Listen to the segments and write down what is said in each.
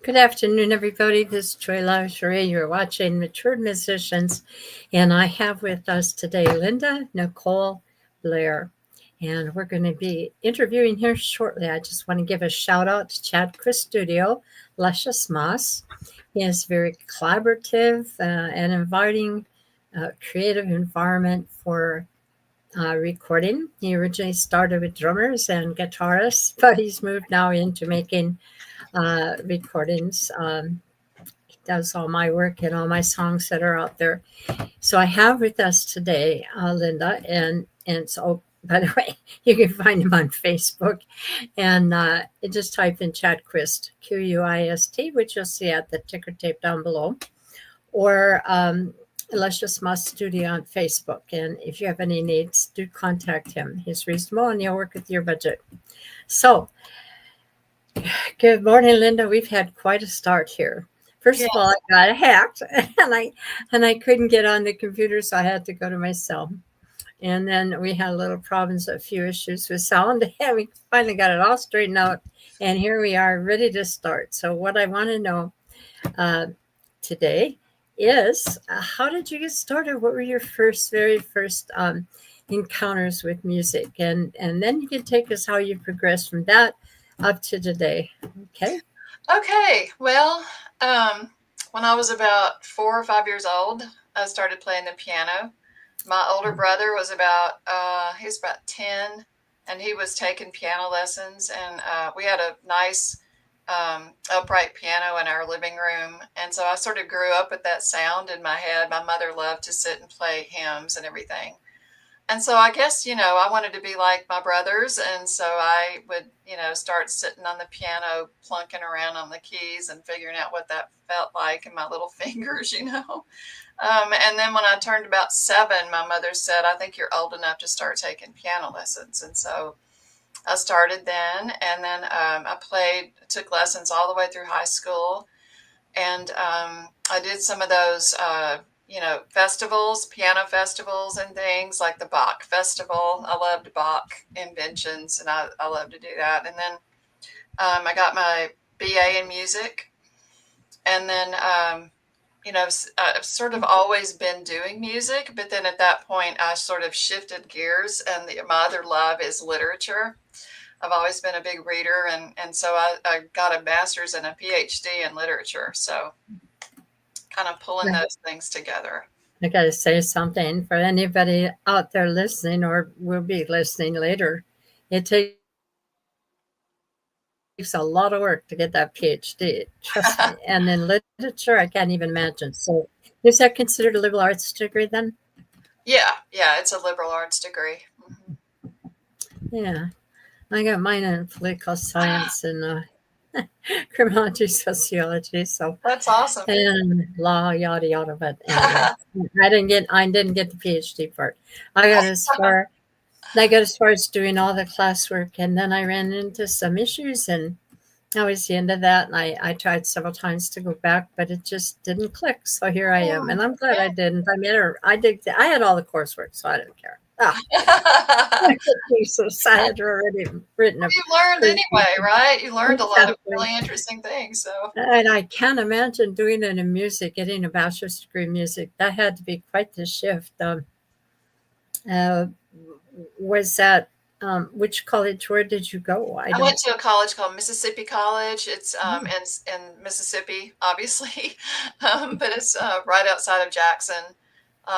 Good afternoon, everybody. This is Joy Lingerie. You're watching Matured Musicians, and I have with us today Linda, Nicole, Blair, and we're going to be interviewing here shortly. I just want to give a shout out to Chad Chris Studio, Luscious Moss. He is very collaborative and inviting, creative environment for recording. He originally started with drummers and guitarists, but he's moved now into making recordings. He does all my work and all my songs that are out there. So I have with us today Linda, and so by the way, you can find him on Facebook, and just type in Chad Quist, Quist, which you'll see at the ticker tape down below, or Luscious Moss Studio on Facebook. And if you have any needs, do contact him. He's reasonable and he'll work with your budget. So, good morning, Linda. We've had quite a start here. First of all, I got hacked, and I couldn't get on the computer, so I had to go to my cell. And then we had a little problems, a few issues with sound, and we finally got it all straightened out. And here we are, ready to start. So, what I want to know today is, how did you get started? What were your very first encounters with music? And then you can take us how you progressed from that up to today. Okay. Well, when I was about 4 or 5 years old, I started playing the piano. My older brother was he was about 10, and he was taking piano lessons. And we had a nice upright piano in our living room. And so I sort of grew up with that sound in my head. My mother loved to sit and play hymns and everything. And so I guess, I wanted to be like my brothers. And so I would, start sitting on the piano, plunking around on the keys and figuring out what that felt like in my little fingers. And then when I turned about 7, my mother said, I think you're old enough to start taking piano lessons. And so I started then. And then I took lessons all the way through high school. And I did some of those festivals, piano festivals and things like the Bach Festival. I loved Bach inventions, and I love to do that. And then I got my BA in music. And then, I've sort of always been doing music, but then at that point I sort of shifted gears, and my other love is literature. I've always been a big reader, and so I got a master's and a PhD in literature. So kind of pulling those things together. I got to say something for anybody out there listening or will be listening later. It takes a lot of work to get that PhD, trust me. And in literature, I can't even imagine. So is that considered a liberal arts degree then? Yeah, it's a liberal arts degree. Mm-hmm. Yeah, I got mine in political science and criminology, sociology. So that's awesome. And law, yada yada. But anyway, I didn't get the PhD part. I got as far as doing all the classwork, and then I ran into some issues, and that was the end of that. And I tried several times to go back, but it just didn't click. So here I am, and I'm glad I didn't. I mean, I had all the coursework, so I didn't care. So I had already written. You learned anyway, right? You learned a lot of really interesting things. So, and I can't imagine doing it in music, getting a bachelor's degree in music. That had to be quite the shift. Was that which college? Where did you go? I went to a college called Mississippi College. It's in Mississippi, obviously, but it's right outside of Jackson.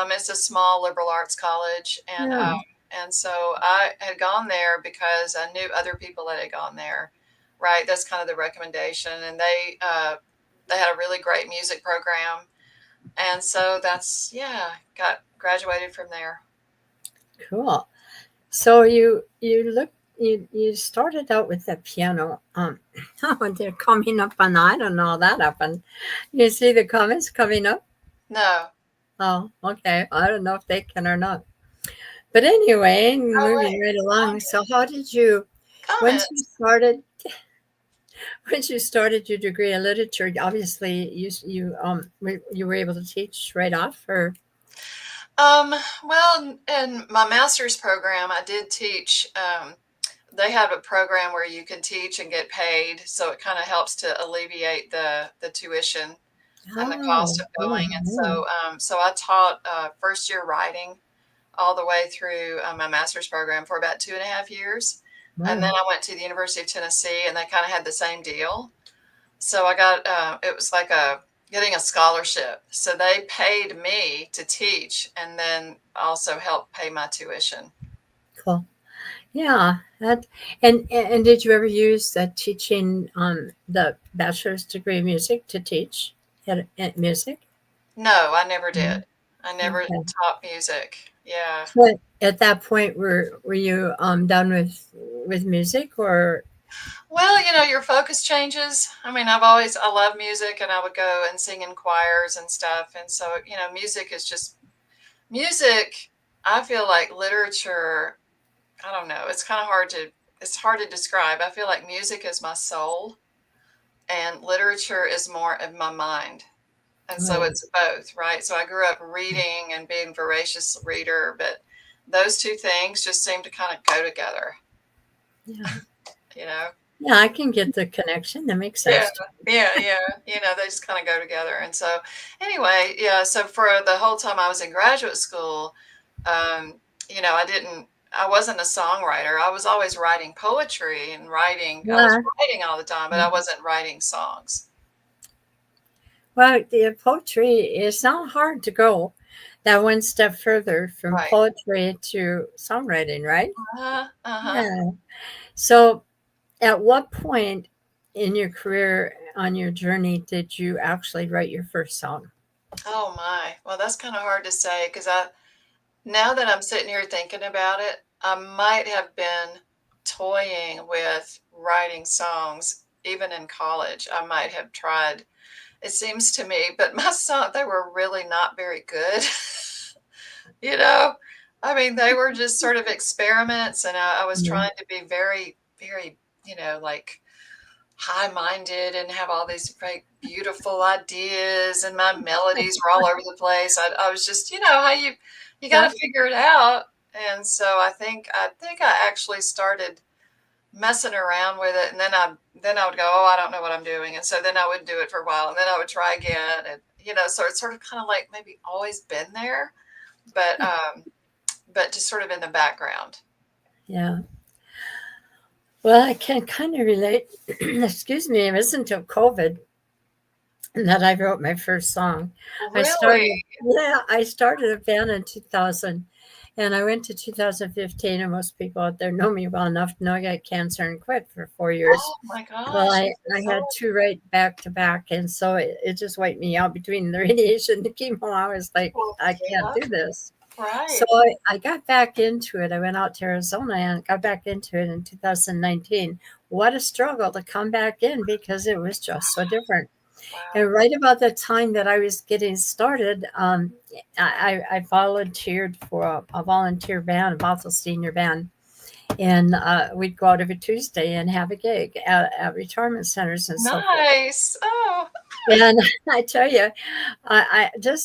It's a small liberal arts college, and so I had gone there because I knew other people that had gone there. Right, that's kind of the recommendation, and they had a really great music program, and so got graduated from there. Cool. So you started out with the piano. They're coming up, and I don't know that happened. You see the comments coming up? No. Oh, okay. I don't know if they can or not. But anyway, moving right along. So how did you, once you started your degree in literature, obviously you were able to teach right off, or? Well, in my master's program, I did teach they have a program where you can teach and get paid, so it kind of helps to alleviate the tuition and the cost Oh, of yeah, going. And yeah. so I taught first year writing all the way through my master's program for about 2.5 years. And then Wow. I went to the University of Tennessee, and they kind of had the same deal. So I got it was like a getting a scholarship. So they paid me to teach, and then also helped pay my tuition. Cool. Yeah. And did you ever use that teaching the bachelor's degree in music to teach at music? No, I never Mhm. did. I never Okay. taught music. Yeah. So at that point, were you done with music or? Well, your focus changes. I mean, I love music, and I would go and sing in choirs and stuff. And so, music is just music. I feel like literature, I don't know, it's hard to describe. I feel like music is my soul and literature is more of my mind. And so Right. it's both, right? So I grew up reading and being a voracious reader, but those two things just seem to kind of go together, Yeah. you know? Yeah, I can get the connection. That makes Yeah, sense to me. yeah. They just kind of go together. And so, anyway, yeah. So for the whole time I was in graduate school, um, I wasn't a songwriter. I was always writing poetry and writing. I was Yeah. writing all the time, but I wasn't writing songs. Well, the poetry is not hard to go that one step further from Right. poetry to songwriting, right? Uh-huh. Uh-huh. Yeah. So, at what point in your career on your journey did you actually write your first song? Oh my. Well, that's kind of hard to say because now that I'm sitting here thinking about it, I might have been toying with writing songs even in college. I might have tried, it seems to me, but my song, they were really not very good. you know, I mean, they were just sort of experiments, and I was Yeah. trying to be very, very, like high-minded and have all these very beautiful ideas, and my melodies were all over the place. I was just, how you got Yeah. to figure it out. And so I think I actually started messing around with it, and then I would go, oh, I don't know what I'm doing, and so then I would do it for a while, and then I would try again, and so it's sort of kind of like maybe always been there, but just sort of in the background. Yeah. Well, I can kind of relate. Excuse me. It wasn't until COVID that I wrote my first song. I Really? started, yeah, I started a band in 2000 and I went to 2015. And most people out there know me well enough to know I got cancer and quit for 4 years. Oh my Well, gosh, I'm I so had two right back to back. And so it just wiped me out between the radiation and the chemo. I was like, sorry. I can't Yeah, do this. So right. I got back into it. I went out to Arizona and got back into it in 2019. What a struggle to come back in because it was just so different. Wow. And right about the time that I was getting started, I volunteered for a volunteer band, a Bothell senior band. And we'd go out every Tuesday and have a gig at retirement centers and so forth. Nice. Oh, And I tell you,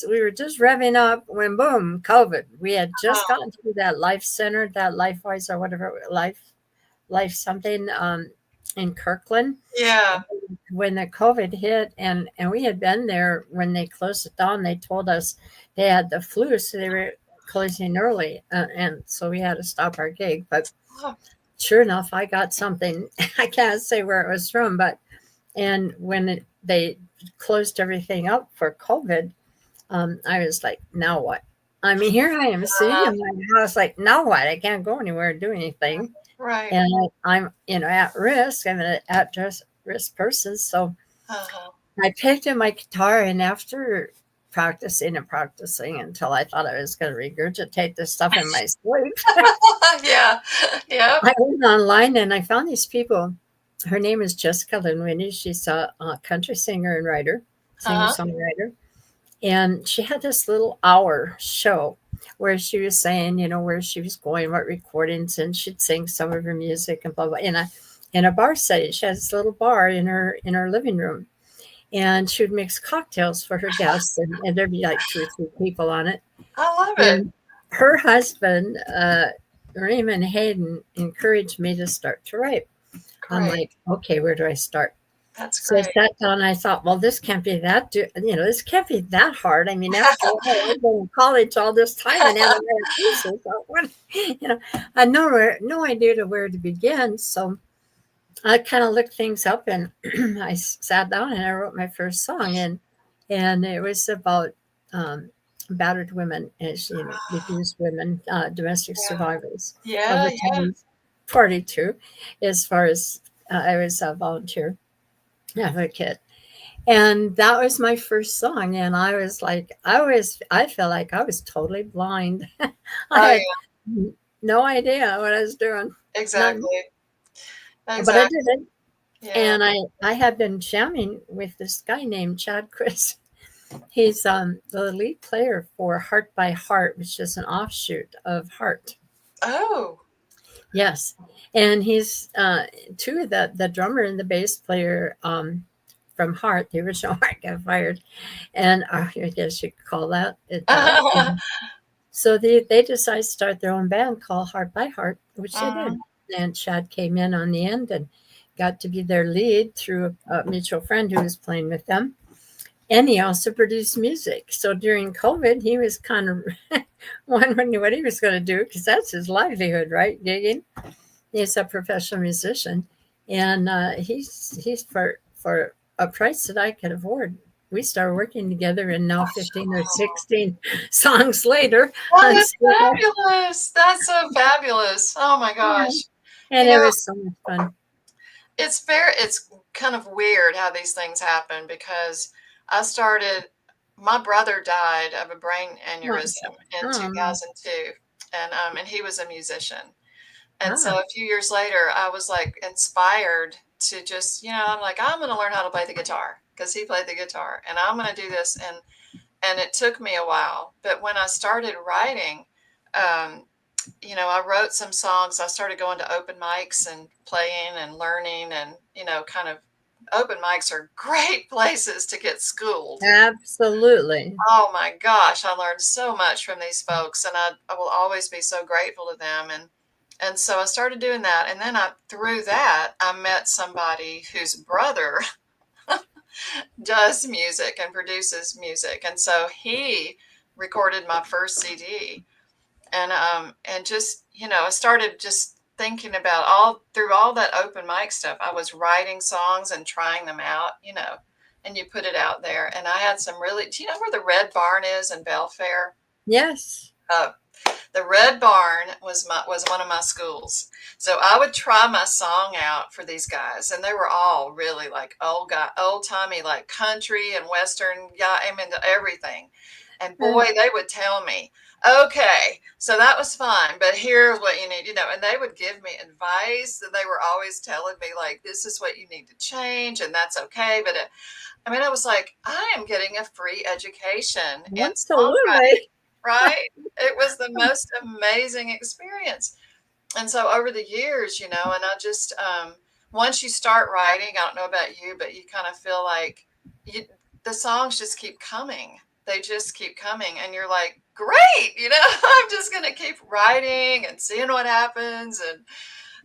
we were just revving up when boom, COVID. We had just wow. gotten through that life center, that LifeWise or whatever, life something in Kirkland Yeah. when the COVID hit, and we had been there when they closed it down. They told us they had the flu, so they were closing early, and so we had to stop our gig. But Oh, sure enough, I got something. I can't say where it was from, but and when they closed everything up for COVID, I was like, now what? I mean, here I am sitting uh, in my house, like, now what? I can't go anywhere, do anything. right. And I'm, at risk. I'm an at risk person. So Uh-huh. I picked up my guitar, and after practicing and practicing until I thought I was going to regurgitate this stuff in my sleep, Yeah. Yep. I went online and I found these people. Her name is Jessica Linwinney. She's a country singer and writer, singer Uh-huh. songwriter. And she had this little hour show where she was saying, where she was going, what recordings, and she'd sing some of her music and blah blah. In a bar setting, she has this little bar in her living room, and she would mix cocktails for her guests, and there'd be like two or three people on it. I love it. And her husband Raymond Hayden encouraged me to start to write. I'm Great. like, okay, where do I start? That's So I great. sat down and I thought, well, this can't be that, this can't be that hard. I mean, after all, I've been in college all this time and haven't read a piece. So what, I had no idea to where to begin. So I kind of looked things up and I sat down and I wrote my first song, and it was about um, battered women, as abused women, domestic Yeah. survivors of Yeah. the Yeah. times 42, as far as I was a volunteer advocate. And that was my first song. And I was like, I felt like I was totally blind. I Oh had yeah. no idea what I was doing. None. Exactly. But I Exactly. did it. Yeah. And I had been jamming with this guy named Chad Chris. He's the lead player for Heart by Heart, which is an offshoot of Heart. Oh. Yes. And he's two of the drummer and the bass player from Heart, the original Heart, got fired. And I guess you could call that it. So they decided to start their own band called Heart by Heart, which they did. Mhm. And Chad came in on the end and got to be their lead through a mutual friend who was playing with them. And he also produced music. So during COVID, he was kind of wondering what he was going to do because that's his livelihood, right? Gigging. He's a professional musician, and he's for a price that I could afford. We started working together, and now 15 or Oh, 16 songs later, that I'm is still there. fabulous. That's so fabulous. Oh my Yeah. gosh. You And it know, was so much fun. it's kind of weird how these things happen because I started my brother died of a brain Oh, aneurysm in um, 2002, and he was a musician. And so ah, a few years later, I was like inspired to just, I'm like, I'm going to learn how to play the guitar because he played the guitar, and I'm going to do this. And it took me a while, but when I started writing, um, I wrote some songs. I started going to open mics and playing and learning, and, kind of open mics are great places to get schooled. absolutely. Oh my gosh, I learned so much from these folks, and I will always be so grateful to them. And so I started doing that, and then through that I met somebody whose brother does music and produces music, and so he recorded my first CD, and just I started just thinking about all through all that open mic stuff. I was writing songs and trying them out, and you put it out there. And I had some really. Do you know where the Red Barn is in Belfair? Yes. Uh, the Red Barn was one of my schools, so I would try my song out for these guys, and they were all really like old timey, like country and western. Yeah, I'm into everything, and Uh, boy, they would tell me, okay, so that was fine, but here's what you need, and they would give me advice, and they were always telling me like, this is what you need to change, and that's okay. But I mean, I was like, I am getting a free education in songwriting, absolutely. right? It was the most amazing experience. And so over the years, and I just, once you start writing, I don't know about you, but you kind of feel like the songs just keep coming. They just keep coming. And you're like, great, I'm just going to keep writing and seeing what happens. And,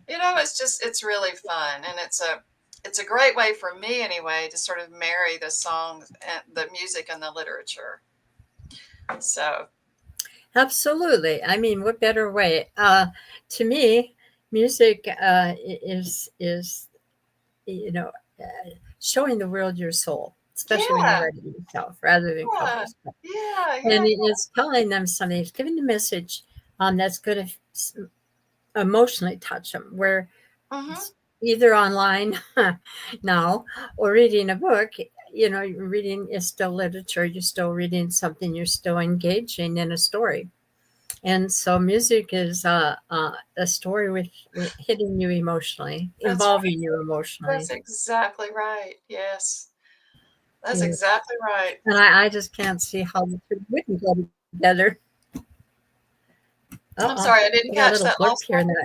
it's really fun. And it's a great way for me anyway to sort of marry the songs and the music and the literature. So Absolutely. I mean, what better way? To me, music is you know showing the world your soul, especially when you yeah, write it yourself rather than yeah, covers. yeah, And yeah. it is telling them something. It's giving a message that's going to emotionally touch them. Where Hmm. either online now or reading a book, reading is still literature. You're still reading something. You're still engaging in a story. And so music is a story with hitting you emotionally, That's right. involving you That's emotionally. exactly right. Yes. That's Yeah. exactly right. And I just can't see how the two wouldn't go together. I'm Uh-oh. sorry, I didn't I got a catch little that blurb last here part. in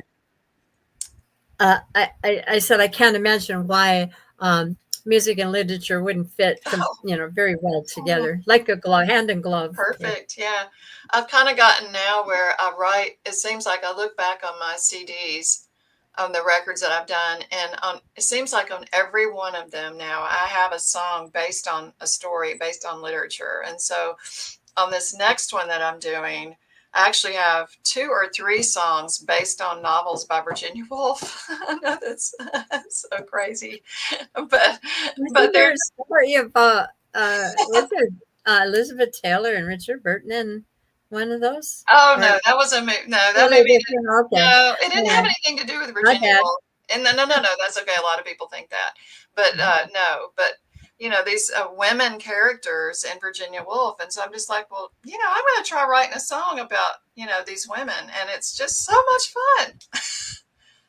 that. I said I can't imagine why music and literature wouldn't fit, Oh, very well together, like a glove, hand in glove. Yeah. perfect. Yeah. I've kind of gotten now where I write, it seems like I look back on my CDs, on the records that I've done, and it seems like on every one of them now, I have a song based on a story, based on literature. And so on this next one that I'm doing, I actually have 2 or 3 songs based on novels by Virginia Woolf. I know that's so crazy, but Wasn't but there they're a story about was it Elizabeth Taylor and Richard Burton in one of those? oh Or no, that was a no, that totally maybe different? Okay. no, it didn't have Yeah, anything to do with my Virginia bad. Woolf. And no, that's okay. A lot of people think that, but no, but these women characters in Virginia Woolf, and so I'm just like, well, I'm going to try writing a song about these women, and it's just so much fun.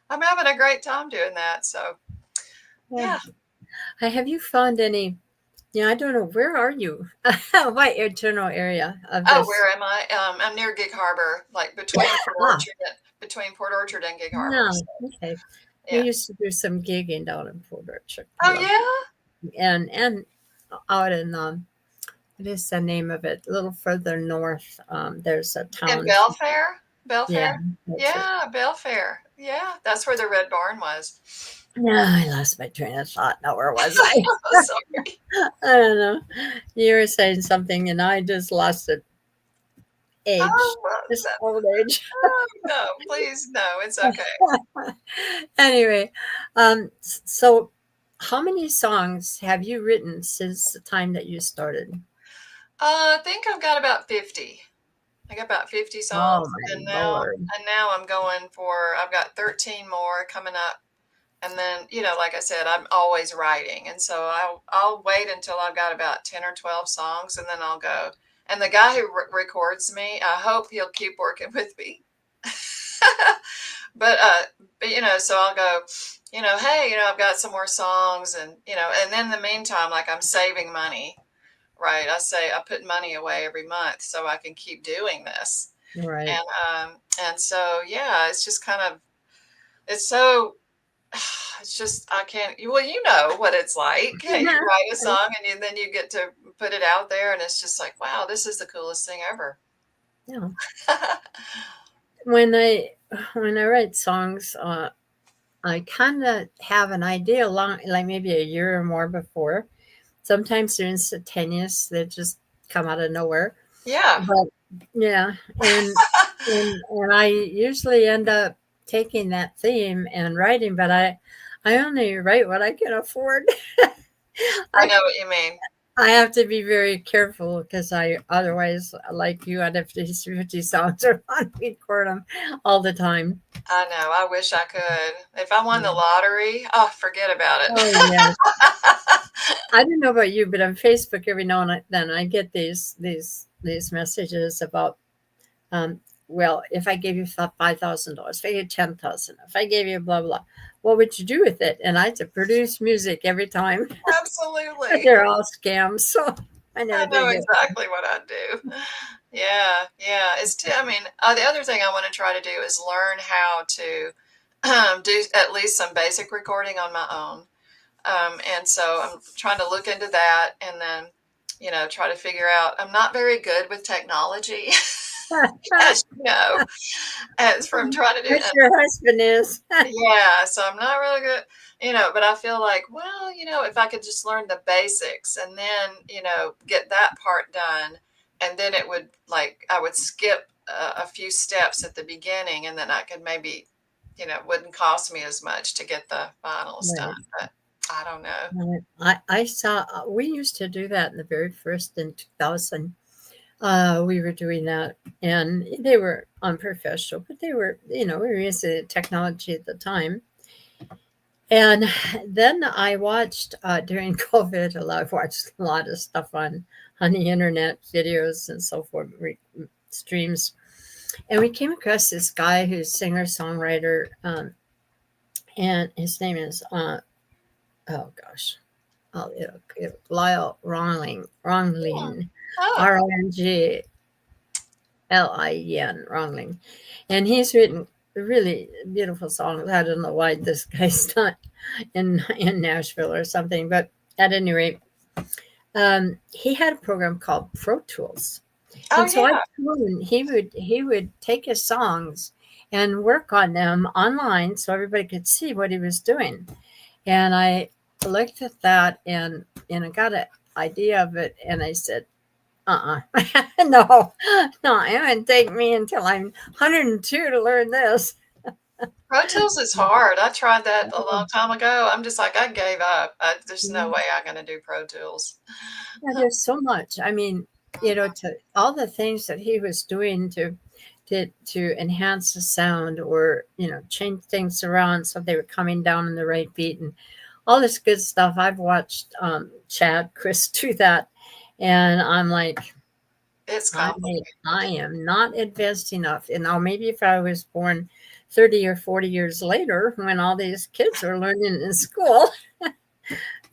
I'm having a great time doing that. So Yeah. yeah. Have you found any? Yeah, I don't know. Where are you? What general area of Oh, this? where am I? I'm near Gig Harbor, like Ah, Between Port Orchard and Gig Harbor. no. So, Okay. We yeah. used to do some gigging down in Port Orchard. Oh Love yeah. and out in what is the name of it? A little further north. There's a In town. Belfair? Yeah, Belfair? that's it. Yeah, Belfair. Yeah, that's where the Red Barn was. Yeah, I lost my train of thought. Now where was I? Oh, sorry. I don't know. You were saying something, and I just lost it. Age, Oh, well, just old age. oh, no, please, no, it's okay. Anyway, so how many songs have you written since the time that you started? I think I've got about 50. I got about 50 Oh songs, my and lord! now I'm going for, I've got 13 more coming up. And then, like I said, I'm always writing. And so I'll wait until I've got about 10 or 12 songs, and then I'll go. And the guy who records me, I hope he'll keep working with me. but so I'll go, hey, I've got some more songs, and then in the meantime, like, I'm saving money, right? I put money away every month so I can keep doing this. Right. And so, yeah, it's just kind of, it's so, it's just, I can't, well, you know what it's like. You write a song, and then you get to put it out there, and it's just like, wow, this is the coolest thing ever. Yeah. When I write songs, I kind of have an idea long, like maybe a year or more before. Sometimes they're instantaneous; they just come out of nowhere. Yeah. But yeah, and I usually end up taking that theme and writing, but I only write what I can afford. I I know what you mean. I have to be very careful because I otherwise, like you, I'd have 50 songs or on record them all the time. I know. I wish I could. If I won the lottery, oh, forget about it. Oh yeah, I don't know about you, but on Facebook every now and then I get these messages about, well, if I gave you $5,000, if I gave you 10,000, if I gave you blah blah, what would you do with it? And I had to produce music every time. But Absolutely. they're all scams, so I I never know did it. exactly what I'd do. Yeah, yeah. I mean, the other thing I want to try to do is learn how to do at least some basic recording on my own. And so I'm trying to look into that, and then, try to figure out. I'm not very good with technology, as you know, as from trying to do. What your husband is. Yeah, so I'm not really good, but I feel like, well, if I could just learn the basics, and then, get that part done, and then it would, like, I would skip a few steps at the beginning, and then I could maybe, wouldn't cost me as much to get the finals done. Right. But I don't know. Right. I saw, we used to do that in the very first in 2000. We were doing that, and they were unprofessional, but they were, we were using technology at the time. And then I watched during COVID, I watched a lot of stuff on the internet, videos and so forth, streams. And we came across this guy who's singer songwriter, and his name is oh gosh, Lyle Hmm. Wrongling, Oh, Ronglin, Wrongling, and he's written really beautiful songs. I don't know why this guy's not in Nashville or something, but at any rate, he had a program called Pro Tools. Oh And so I yeah. told him he would take his songs and work on them online so everybody could see what he was doing. And I looked at that and I got an idea of it and I said, no, no, it would take me until I'm 102 to learn this. Pro Tools is hard. I tried that a long time ago. I'm just like, I gave up. There's no way I'm going to do Pro Tools. Yeah, there's so much. I mean, to all the things that he was doing to enhance the sound or change things around so they were coming down in the right beat and all this good stuff. I've watched Chris do that, and I'm like, It's complicated. I am not advanced enough. And now maybe if I was born 30 or 40 years later when all these kids are learning in school.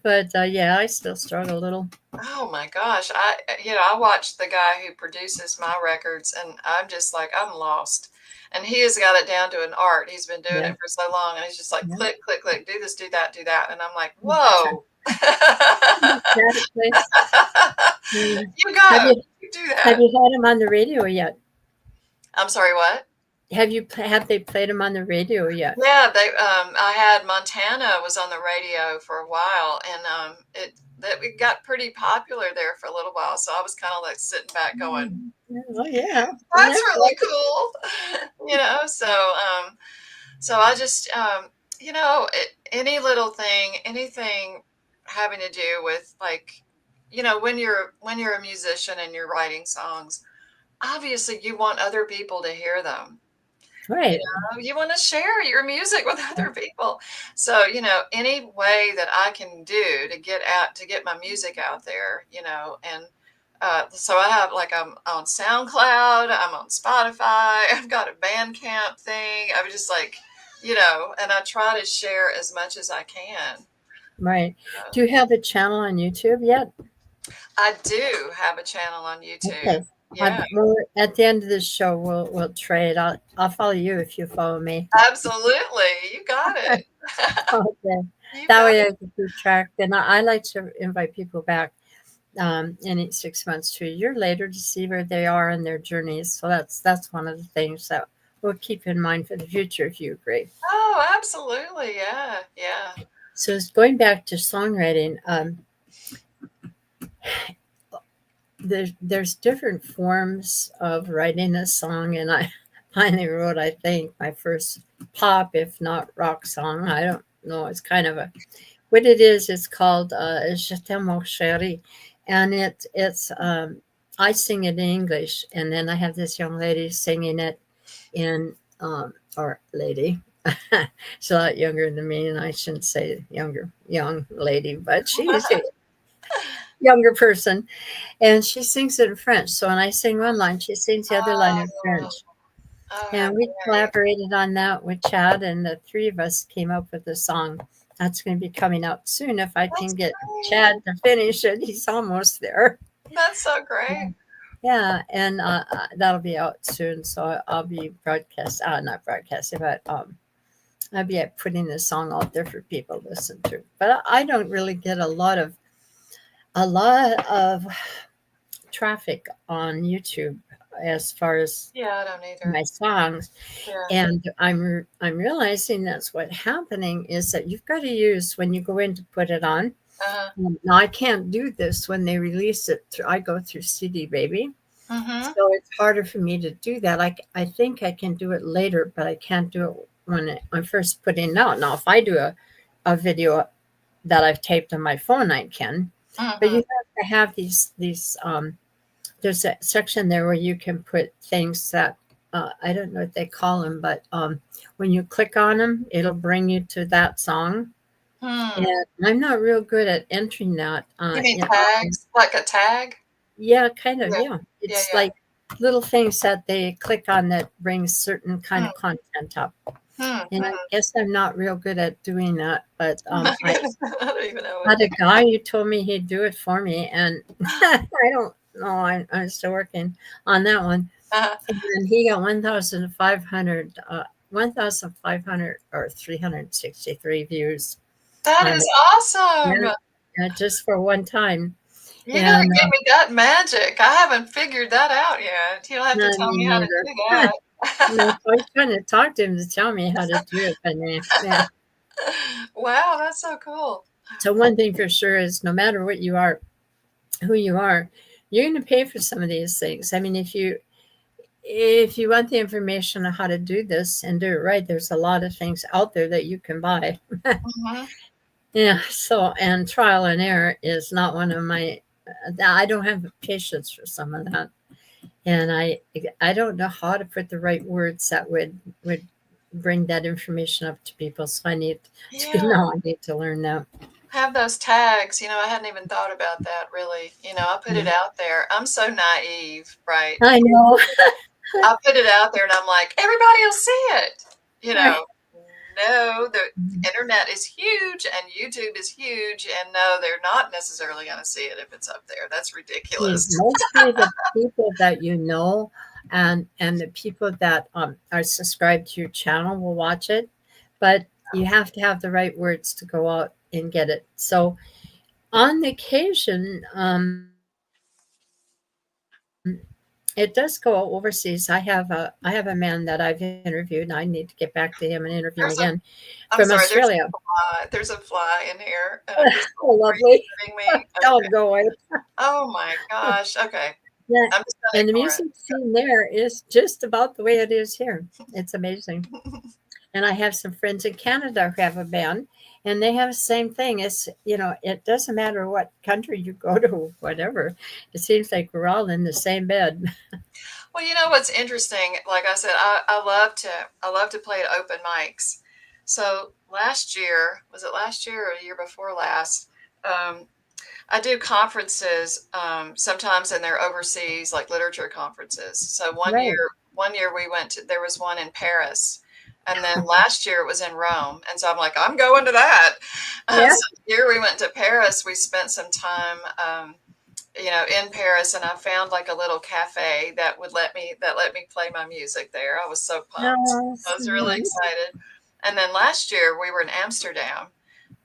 But yeah, I still struggle a little. Oh my gosh. I watched the guy who produces my records and I'm just like, I'm lost. And he has got it down to an art. He's been doing Yeah. it for so long and he's just like, Yeah. click, click, click, do this, do that, do that. And I'm like, whoa. You go. You do that. Have you had him on the radio yet? I'm sorry, what? Have they played him on the radio yet? Yeah, I had Montana was on the radio for a while, and it got pretty popular there for a little while. So I was kind of like sitting back, going, "Oh yeah, that's really cool," So I just, any little thing, anything having to do with like, when you're a musician and you're writing songs, obviously you want other people to hear them. Right. You want to share your music with other people. So, any way that I can do to get my music out there, and so I have I'm on SoundCloud, I'm on Spotify, I've got a Bandcamp thing. I'm just and I try to share as much as I can. Right. Do you have a channel on YouTube yet? I do have a channel on YouTube. Okay. Yeah. At the end of this show, we'll trade. I'll follow you if you follow me. Absolutely, you got it. Okay. That way I can keep track. And I like to invite people back in 6 months to a year later to see where they are in their journeys. So that's one of the things that we'll keep in mind for the future, if you agree. Oh, absolutely, yeah, yeah. So going back to songwriting. There's different forms of writing a song, and I finally wrote, I think, my first pop, if not rock song. I don't know. It's kind of what it is. It's called Je t'aime mon chéri, and it's I sing it in English, and then I have this young lady singing it in or lady. She's a lot younger than me, and I shouldn't say young lady, but she's a younger person. And she sings it in French. So when I sing one line, she sings the other line in French. And we collaborated on that with Chad, and the three of us came up with a song that's going to be coming out soon. If I can get Chad to finish it, he's almost there. That's so great. Yeah, and that'll be out soon. So I'll be not broadcasting, but I'll be putting this song out there for people to listen to. But I don't really get a lot of traffic on YouTube as far as I don't either. my songs. Yeah. And I'm realizing that's what's happening is that you've got to use when you go in to put it on. Now I can't do this when they release it. I go through CD Baby. Mm-hmm. So it's harder for me to do that. I think I can do it later, but I can't do it when I'm first putting it out. Now, if I do a video that I've taped on my phone, I can. Mm-hmm. But you have to have these there's a section there where you can put things that I don't know what they call them, but when you click on them, it'll bring you to that song. And I'm not real good at entering that. You mean tags? Like a tag? Yeah, kind of, yeah. It's like little things that they click on that brings certain kind of content up. And I guess I'm not real good at doing that, but I don't even know. Had a guy who told me he'd do it for me, and I don't know. I'm still working on that one. And he got 1,500 or 363 views. That is awesome. just for one time. You gotta And give me that magic. I haven't figured that out yet. You'll have to not tell me me how to neither. do that. No, so I was trying to talk to him to tell me how to do it, but yeah. Wow, that's so cool. So one thing for sure is no matter what you are, who you are, you're going to pay for some of these things. I mean, if you want the information on how to do this and do it right, there's a lot of things out there that you can buy. Mhm. Yeah. So, and trial and error is not one of my. I don't have patience for some of that, and I don't know how to put the right words that would bring that information up to people. So I need to Yeah, know. I need to learn that. have those tags. I hadn't even thought about that really. I put it out there. I'm so naive, right? I know. I put it out there and I'm like, everybody will see it. You Right. know, no, the internet is huge and YouTube is huge. And no, they're not necessarily going to see it if it's up there. That's See, ridiculous. mostly the people that you know and the people that are subscribed to your channel will watch it, but you have to have the right words to go out and get it. So on the occasion, it does go overseas. I have a man that I've interviewed, and I need to get back to him and interview him There's a, again I'm from sorry, there's Australia. a fly. There's a fly in here. And I'm just, Oh, are you lovely. kidding me? Don't Okay. go away. Oh my gosh. Okay. Yeah, I'm just going to and the ignore music scene there is just about the way it is here. It's amazing. it. And I have some friends in Canada who have a band, and they have the same thing. It doesn't matter what country you go to, whatever. It seems like we're all in the same bed. Well, what's interesting, like I said, I love to play at open mics. So last year, was it last year or the year before last? Um, I do conferences sometimes, and they're overseas, like literature conferences. So Right. one year we went to, there was one in Paris, and then last year it was in Rome. And so I'm like, I'm going to that. Yeah. So here we went to Paris. We spent some time, in Paris, and I found like a little cafe that let me play my music there. I was so pumped. Oh, I so was really nice. excited. And then last year we were in Amsterdam,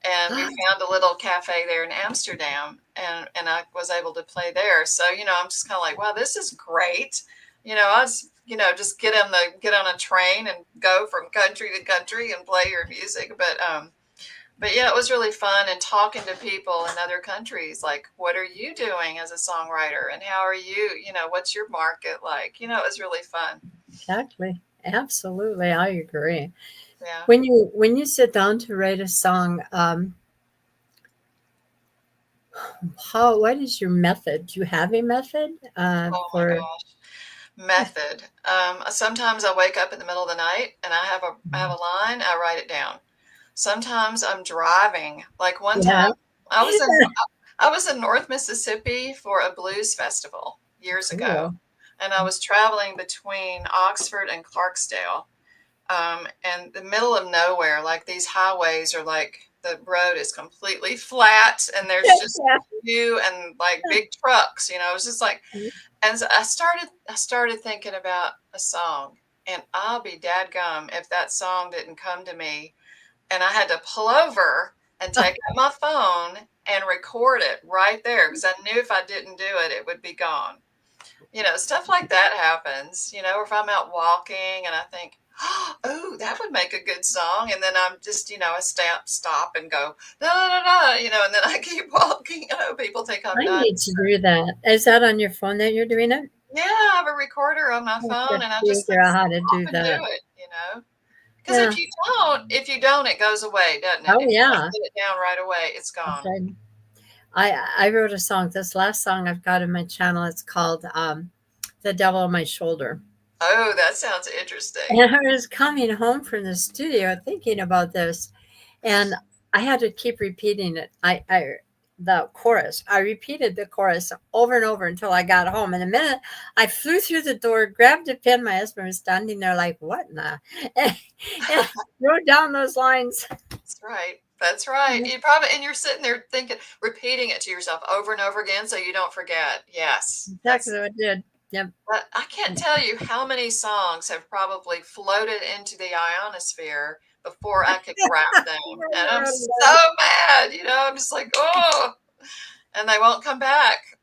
and we found a little cafe there in Amsterdam, and I was able to play there. So, I'm just kind of like, wow, this is great. I was, just get on a train and go from country to country and play your music. But yeah, it was really fun, and talking to people in other countries, like, what are you doing as a songwriter, and how are you, what's your market like? It was really fun. Exactly. Absolutely. I agree. Yeah. When you sit down to write a song, what is your method? Do you have a method Oh my for? gosh. Method. Sometimes I wake up in the middle of the night and I have a line, I write it down. Sometimes I'm driving. Like one Yeah. time I was in North Mississippi for a blues festival years ago, Cool. and I was traveling between Oxford and Clarksdale. And the middle of nowhere, like these highways are like the road is completely flat and there's just you and like big trucks, it's just like, and so I started thinking about a song, and I'll be dadgum if that song didn't come to me, and I had to pull over and take out my phone and record it right there, because I knew if I didn't do it, it would be gone. Stuff like that happens, or if I'm out walking and I think, oh, that would make a good song. And then I'm just, I stop and go, da, da, da, and then I keep walking. People think I'm I need nuts. to do that. Is that on your phone that you're doing it? Yeah, I have a recorder on my I phone, should and I just figure like out how to stop do and do that. it. Because Yeah. if you don't, it goes away, doesn't it? Oh If you don't yeah. put it down right away, it's gone. Okay. I wrote a song. This last song I've got in my channel. It's called "The Devil on My Shoulder." Oh, that sounds interesting. And I was coming home from the studio thinking about this, and I had to keep repeating it. The chorus. I repeated the chorus over and over until I got home. And the minute I flew through the door, grabbed a pen, my husband was standing there like, "What in the?" And wrote down those lines. That's right. That's right. And you're sitting there thinking, repeating it to yourself over and over again so you don't forget. Yes. Exactly what I did. Yep. But I can't tell you how many songs have probably floated into the ionosphere before I could grab them. And I'm so mad. I'm just like, oh. and they won't come back.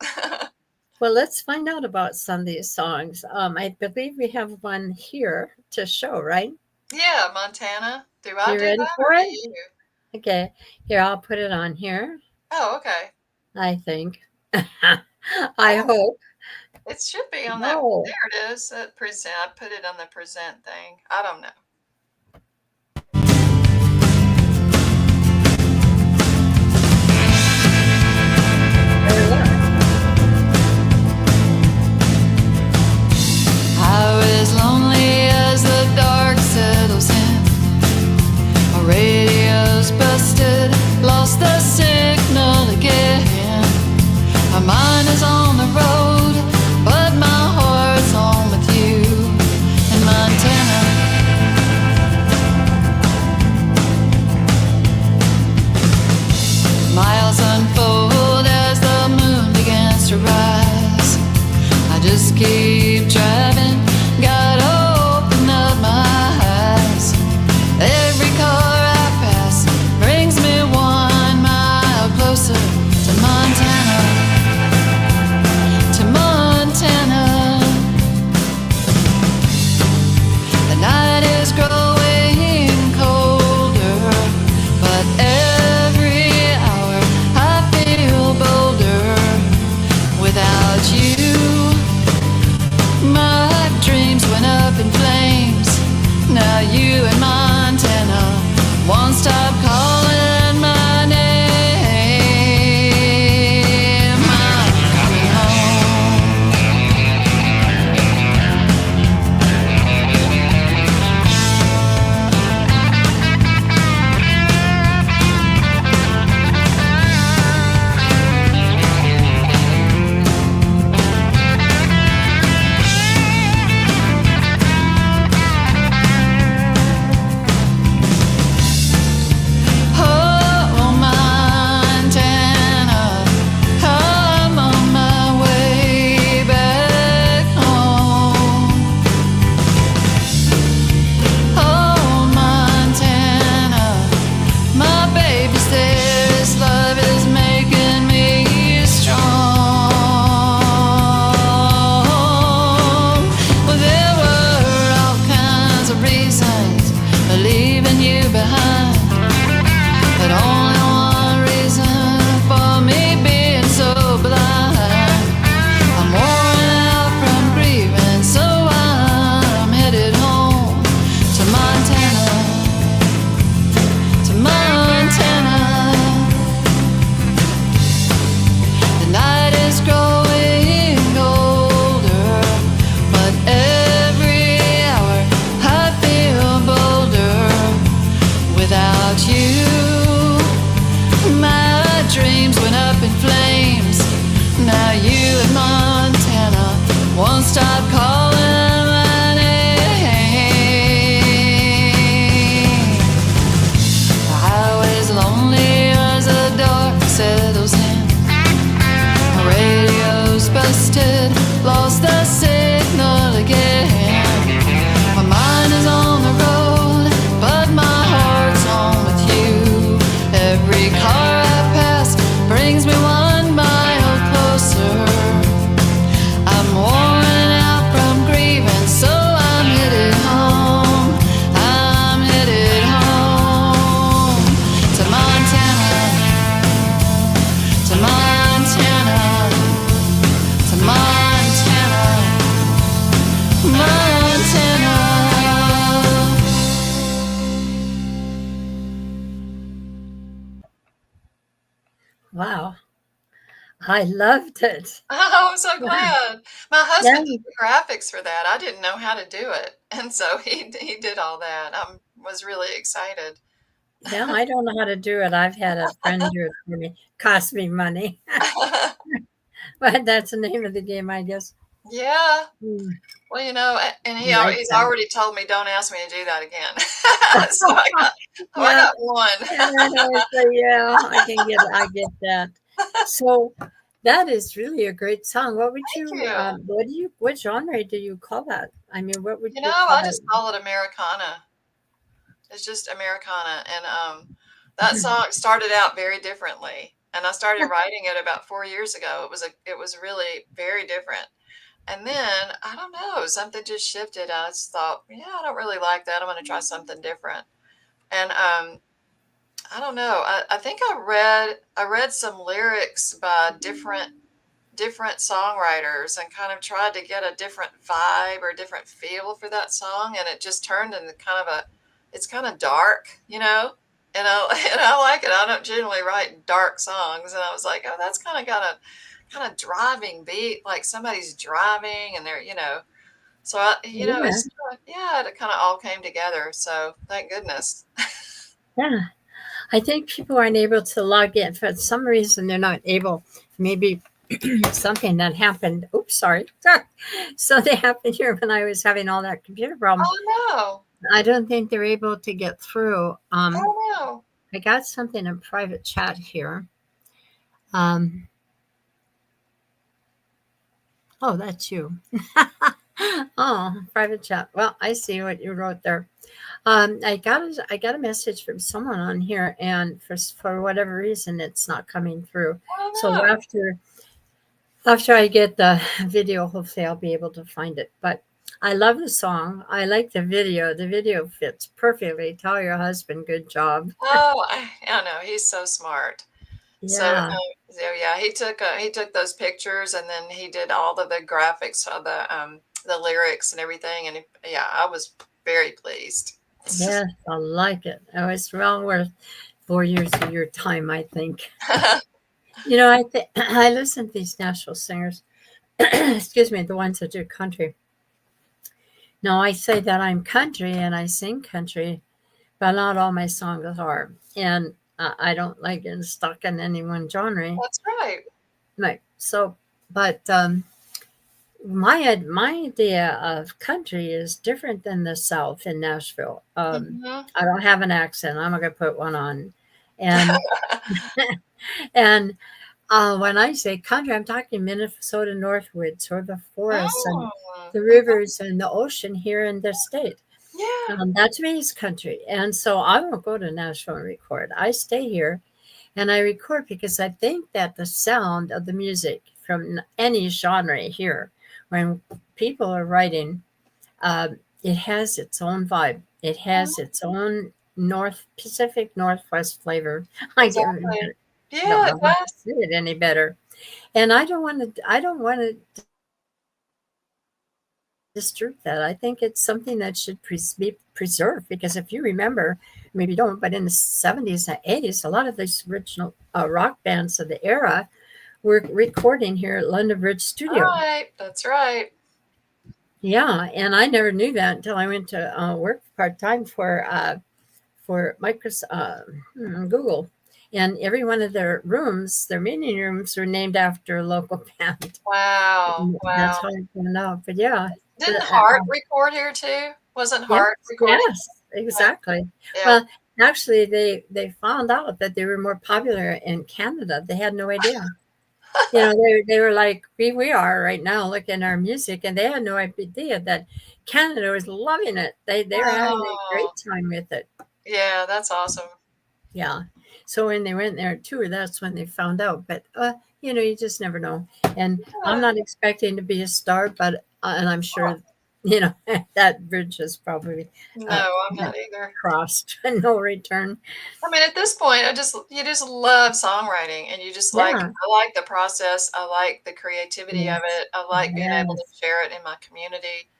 Well, let's find out about some of these songs. I believe we have one here to show, right? Yeah, Montana. Do I You do ready that for or do it? you? Okay, here, I'll put it on here, Oh, okay. I think. I Oh, hope. it should be on that. No. There it is. Present. I put it on the present thing. I don't know. Better look. I was lonely as the dark settles in. My radio's busted, lost the signal again. My mind is on the road, but my heart's on with you in Montana. Miles unfold as the moon begins to rise. I just keep driving, gotta open up my eyes. Every car I pass brings me 1 mile closer to Montana, to Montana. The night is growing colder, but every hour I feel bolder without you. My dreams went up in flames. Now you in Montana won't stop calling my name. I'm coming home. Oh, Montana, I'm on my way back home. Oh, Montana, my baby's there. This love is making me strong. Well, there were all kinds of reasons for leaving you behind, but only one reason for me being so blind. I'm worn out from grieving, so I'm headed home to Montana, to Montana. The night is growing colder, but every hour I feel bolder without you. My dreams went up in flames. Now you in Montana won't stop calling my name. I was lonely as the dark settles in. My radio's busted, lost the signal again. My mind is on the road, but my heart's on with you. Every car I pass brings me 1 mile closer. I'm worn out from grieving, so I'm headed home. I'm headed home to Montana, to Montana, to Montana, Montana. Wow. I loved it. Oh, I'm so glad. My Yeah. husband did the graphics for that. I didn't know how to do it, and so he did all that. I was really excited. Yeah, I don't know how to do it. I've had a friend do it for me. Cost me money. But that's the name of the game, I guess. Yeah. Mm, Well, and I like he's that. already told me don't ask me to do that again. So I Yeah, got one. and I know. So yeah, I get that. So that is really a great song. What would Thank you, you. what genre do you call that? I mean, what would You you know, call I it? just call it Americana. It's just Americana, and that song started out very differently. and I started writing it about 4 years ago. It was really very different. And then I don't know, something just shifted. I just thought, yeah, I don't really like that. I'm going to try something different. And I don't know. I think I read some lyrics by different songwriters and kind of tried to get a different vibe or different feel for that song, and it just turned into kind of it's kind of dark, and and I like it. I don't generally write dark songs, and I was like, oh, that's kind of driving beat, like somebody's driving and they're, so Yeah. it's yeah, it kind of all came together. So thank goodness. Yeah. I think people aren't able to log in for some reason. They're not able. Maybe something that happened. Oops, sorry. So they happened here when I was having all that computer problem. Oh I don't think they're able to get through. no, oh no. I got something in private chat here. Oh, that's you. Oh, private chat. Well, I see what you wrote there. I got a message from someone on here, and for whatever reason, it's not coming through. Oh So no. after I get the video, hopefully I'll be able to find it. But I love the song. I like the video. The video fits perfectly. Tell your husband, good job. Oh, I know. He's so smart. So, Yeah, yeah, he took those pictures, and then he did all of the graphics of the lyrics and everything. And yeah, I was very pleased. yes, I like it. Oh, it's well worth 4 years of your time, I think. I think I listen to these national singers. Excuse me, the ones that do country. Now I say that I'm country and I sing country, but not all my songs are. And I don't like getting stuck in any one genre. That's right. Right. So, but my idea of country is different than the South in Nashville. Hmm. I don't have an accent. I'm not gonna put one on, and and when I say country, I'm talking Minnesota Northwoods or the forests and Oh, the rivers and the ocean here in the state. yeah. That to me is country. And so I won't go to Nashville and record. I stay here and I record because I think that the sound of the music from any genre here, when people are writing, it has its own vibe. It has its own North Pacific Northwest flavor. I don't Exactly. know Yeah, it how to does. say it any better. And I don't want to disturb that. I think it's something that should be preserved because if you remember, maybe you don't, but in the 70s and 80s, a lot of these original rock bands of the era were recording here at London Bridge Studio. Right. That's right. Yeah, and I never knew that until I went to work part time for Microsoft, Google, and every one of their rooms, their meeting rooms, were named after a local band. Wow. That's Wow. how I found out. But yeah, Didn't Hart record here too? Wasn't yes, Hart recording? yes, exactly. Yeah. Well, actually, they found out that they were more popular in Canada. They had no idea. They were like we are right now, looking at our music, and they had no idea that Canada was loving it. They were having a great Oh, time with it. yeah, that's awesome. Yeah. So when they went there too, that's when they found out. But you just never know. And I'm Yeah. not expecting to be a star, but and I'm sure, that bridge is probably uh, No, I'm not either. crossed, no return. I mean, at this point, you just love songwriting, and you just Yeah. I like the process. I like the creativity of Yes. it. I like being able to Yes. share it in my community.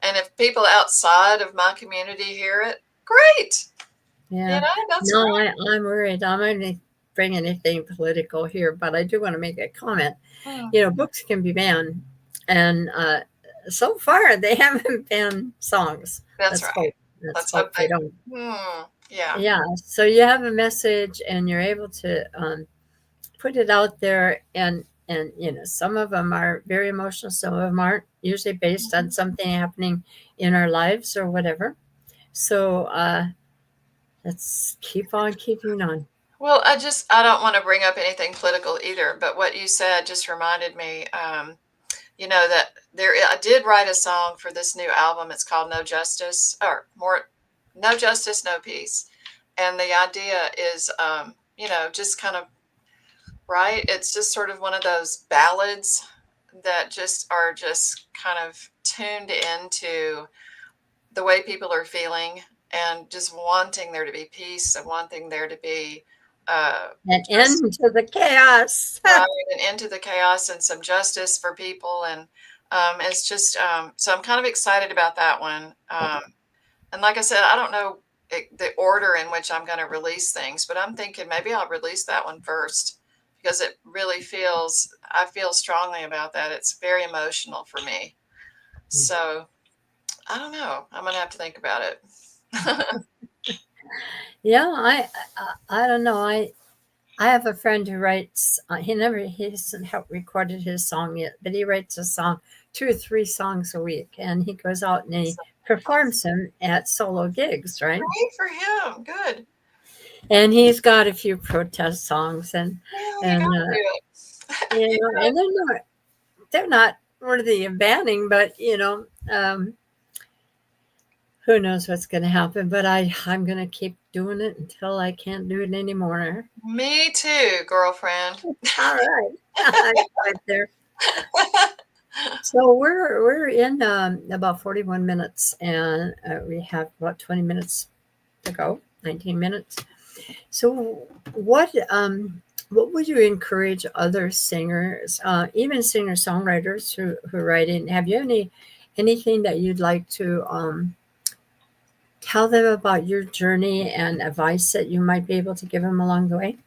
And if people outside of my community hear it, great. Yeah. That's No, great. I'm worried. I'm not going to bring anything political here, but I do want to make a comment. Hmm, Books can be banned, and so far they haven't banned songs. that's Let's right. hope. Let's Let's hope hope they don't. yeah. Yeah. So you have a message, and you're able to put it out there, and some of them are very emotional, some of them aren't. Usually based on Mhm. something happening in our lives or whatever. So let's keep on keeping on. Well, I don't want to bring up anything political either, but what you said just reminded me, that I did write a song for this new album. It's called No Justice, or more, No Justice, No Peace. And the idea is, just kind of right? It's just sort of one of those ballads that just are just kind of tuned into the way people are feeling and just wanting there to be peace and wanting there to be An just end to the chaos. right and into the chaos and some justice for people. And it's just so I'm kind of excited about that one. And like I said, I don't know the order in which I'm going to release things, but I'm thinking maybe I'll release that one first because it really feels, I feel strongly about that. It's very emotional for me. So I don't know. I'm going to have to think about it. Yeah, I don't know. I have a friend who writes. He hasn't helped recorded his song yet, but he writes a song, 2 or 3 songs a week, and he goes out and he performs them at solo gigs, right? Great for him. Good. And he's got a few protest songs, and Well, you and got to do it. and they're not worthy of banning, but who knows what's going to happen. But I'm going to keep doing it until I can't do it anymore. Me too, girlfriend. All right. Right there. So we're in about 41 minutes, and we have about 20 minutes to go. 19 minutes. So what would you encourage other singers, even singer songwriters who write in? Have you anything that you'd like to tell them about your journey and advice that you might be able to give them along the way?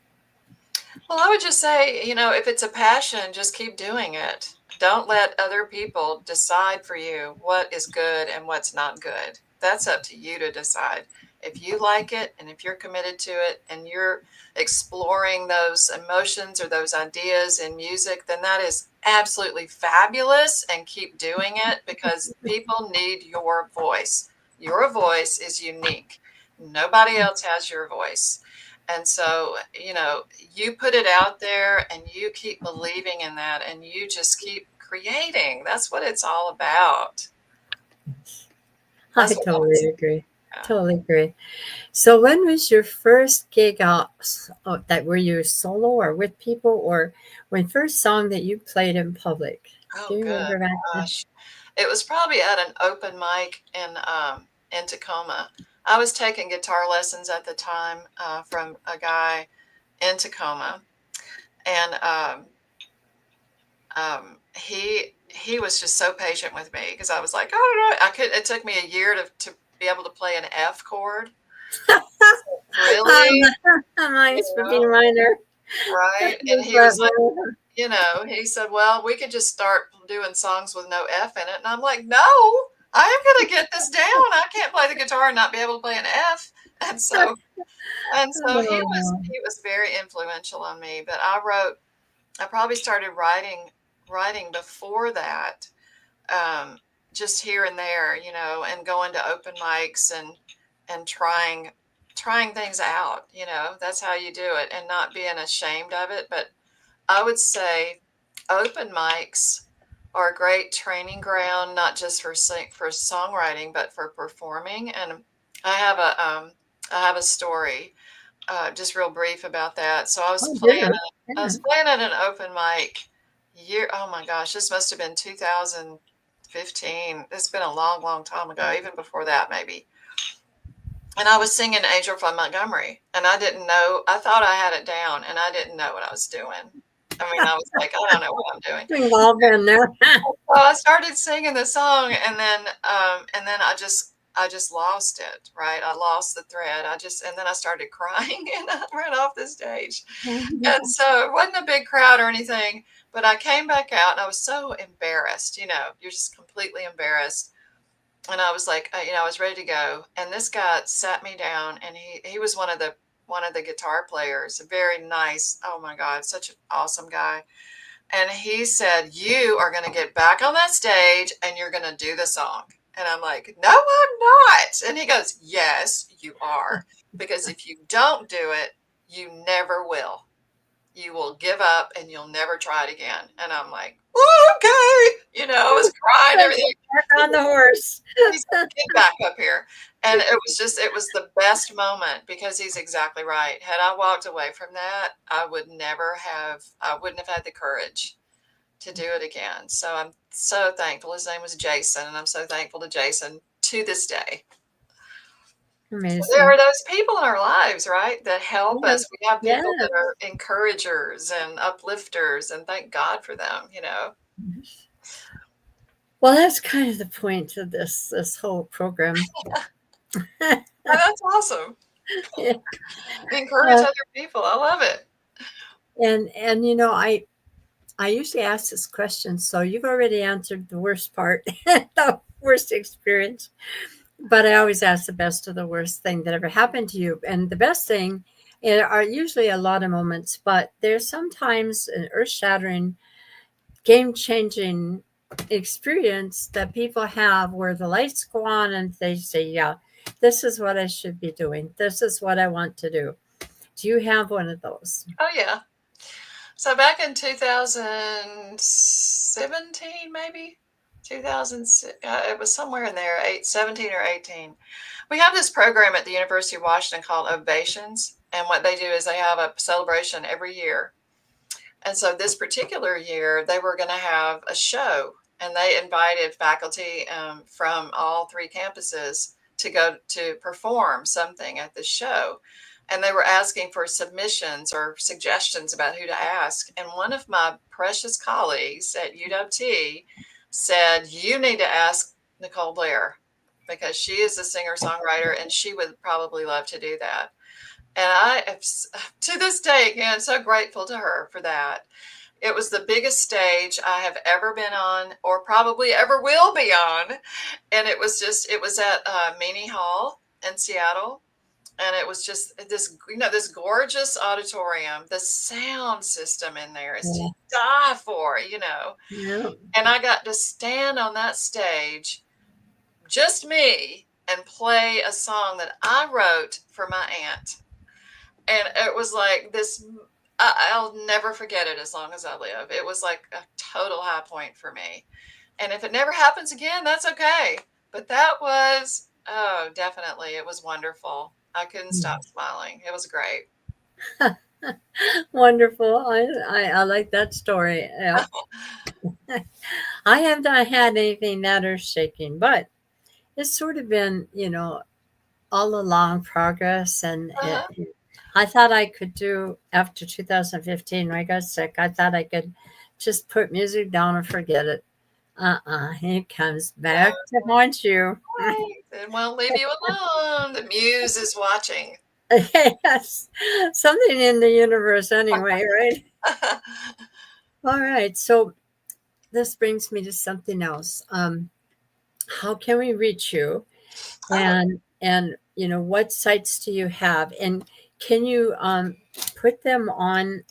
Well, I would just say, if it's a passion, just keep doing it. Don't let other people decide for you what is good and what's not good. That's up to you to decide. If you like it and if you're committed to it and you're exploring those emotions or those ideas in music, then that is absolutely fabulous, and keep doing it because people need your voice. Your voice is unique. Nobody else has your voice. And so, you put it out there and you keep believing in that and you just keep creating. That's what it's all about. I That's what totally agree. Yeah. Totally agree. So when was your first gig out that were you solo or with people, or when first song that you played in public? Do Oh, you good remember that? gosh. It was probably at an open mic in Tacoma. I was taking guitar lessons at the time from a guy in Tacoma, and he was just so patient with me because I was like, oh, no, I could. It took me a year to be able to play an F chord. Really? Nice for B minor. Right? And he was like, he said, well, we could just start doing songs with no F in it. And I'm like, no, I am going to get this down. I can't play the guitar and not be able to play an F. And so he was very influential on me. But I probably started writing before that, just here and there, and going to open mics and trying things out. That's how you do it, and not being ashamed of it. But I would say open mics are a great training ground, not just for songwriting, but for performing. And I have a story, just real brief about that. So I was playing at an open mic oh my gosh, this must have been 2015. It's been a long, long time ago, even before that, maybe. And I was singing Angel from Montgomery, and I didn't know, I thought I had it down, and I didn't know what I was doing. I mean, I was like, I don't know what I'm doing. We've all been there. So I started singing the song, and then I just lost it, right? I lost the thread. And then I started crying and I ran off the stage. And so it wasn't a big crowd or anything, but I came back out and I was so embarrassed, you're just completely embarrassed. And I was like, I was ready to go. And this guy sat me down, and he was one of the guitar players, a very nice, oh my God, such an awesome guy. And he said, you are going to get back on that stage and you're going to do the song. And I'm like, no, I'm not. And he goes, yes, you are. Because if you don't do it, you never will. You will give up and you'll never try it again. And I'm like, woo! okay. You know, I was crying, everything. Back on the horse. He's like, get back up here. And it was the best moment because he's exactly right. Had I walked away from that, I wouldn't have had the courage to do it again. So I'm so thankful. His name was Jason, and I'm so thankful to Jason to this day. Amazing. There are those people in our lives, right, that help us. We have people Yeah. that are encouragers and uplifters, and thank God for them, you know. Well, that's kind of the point of this whole program. Oh, that's awesome. Yeah. Encourage other people. I love it. And you know, I usually ask this question, so you've already answered the worst part, the worst experience. But I always ask the best or the worst thing that ever happened to you. And the best thing are usually a lot of moments, but there's sometimes an earth-shattering, game-changing experience that people have where the lights go on and they say, yeah, this is what I should be doing. This is what I want to do. Do you have one of those? Oh, yeah. So back in 2017, maybe 2006, it was somewhere in there, 17 or 18. We have this program at the University of Washington called Ovations. And what they do is they have a celebration every year. And so this particular year, they were going to have a show, and they invited faculty from all three campuses to go to perform something at the show. And they were asking for submissions or suggestions about who to ask. And one of my precious colleagues at UWT said, you need to ask Nicole Blair because she is a singer-songwriter and she would probably love to do that. And I am, to this day, again, so grateful to her for that. It was the biggest stage I have ever been on or probably ever will be on. And it was at Meany Hall in Seattle. And it was just this, this gorgeous auditorium. The sound system in there is to die for, Yeah. And I got to stand on that stage, just me, and play a song that I wrote for my aunt. And it was like this, I'll never forget it as long as I live. It was like a total high point for me. And if it never happens again, that's okay. But that was, definitely, it was wonderful. I couldn't stop smiling. It was great. Wonderful. I like that story. Yeah. I have not had anything that earth shaking, but it's sort of been, all along progress. And I thought I could do after 2015 when I got sick. I thought I could just put music down and forget it. It comes back to haunt you. Right. It won't leave you alone. The muse is watching. Yes, something in the universe anyway, right? All right, so this brings me to something else. How can we reach you? And what sites do you have? And can you put them on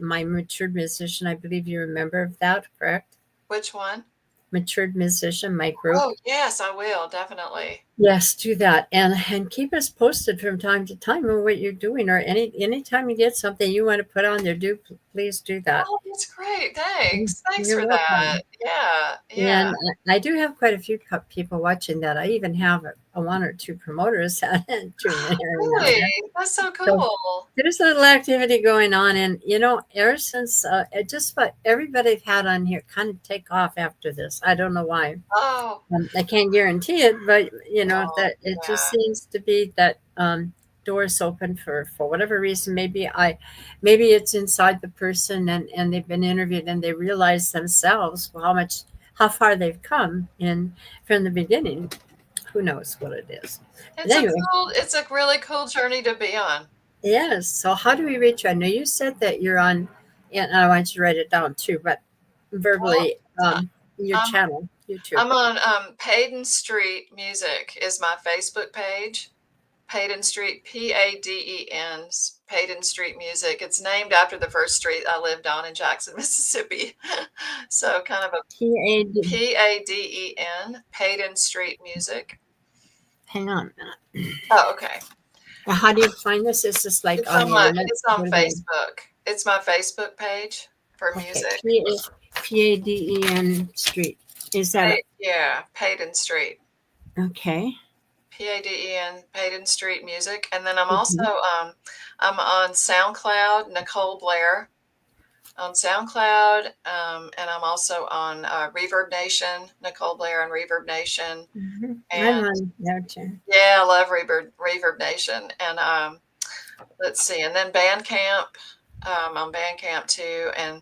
my Matured Musician? I believe you're a member of that, correct? Which one? Matured Musician, my group. Oh, yes, I will, definitely. Yes, do that. And keep us posted from time to time on what you're doing, or anytime you get something you want to put on there, please do that. Oh, that's great. Thanks. Thanks You're for welcome. that. Yeah. And I do have quite a few people watching that. I even have a one or two promoters that tune in here and there. Really? That's so cool. There's a little activity going on, and ever since just about everybody I've had on here kind of take off after this. I don't know why. Oh. I can't guarantee it, but that it just seems to be that doors open for whatever reason. Maybe it's inside the person, and they've been interviewed and they realize themselves how far they've come from the beginning. Who knows what it is? It's a really cool journey to be on. Yes. So how do we reach you? I know you said that you're on, and I want you to write it down too, but verbally, your channel, YouTube. I'm on Payden Street Music is my Facebook page. Payden Street, Paden, Payden Street Music. It's named after the first street I lived on in Jackson, Mississippi. So kind of a Paden, Payden Street Music. Hang on a minute. Oh, okay. How do you find this? Is this like it's on Facebook. It's my Facebook page for music. Paden Street. Is that Yeah, Payden Street. okay? Paden, Payden Street Music. And then I'm also Mhm. I'm on SoundCloud, Nicole Blair on SoundCloud, and I'm also on Reverb Nation, Nicole Blair on Reverb Nation. I'm And on there too. yeah, I love Reverb Nation. And let's see, and then Bandcamp. On Bandcamp too, and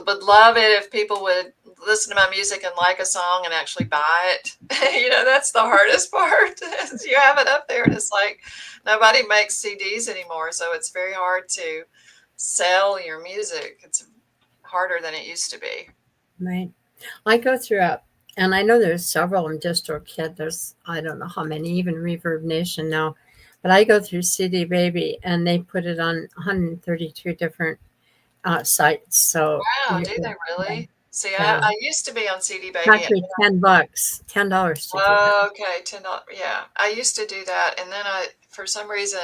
would love it if people would listen to my music and like a song and actually buy it. That's the hardest part. Is you have it up there, and it's like nobody makes CDs anymore, so it's very hard to sell your music. It's harder than it used to be. Right. I go through and I know there's several in DistroKid. There's, I don't know how many, even Reverb Nation now. But I go through CD Baby and they put it on 132 different sites. So, Wow, do they really? See, yeah. I used to be on CD Baby. Actually, $10 to do that. Okay, $10. Yeah, I used to do that, and then for some reason,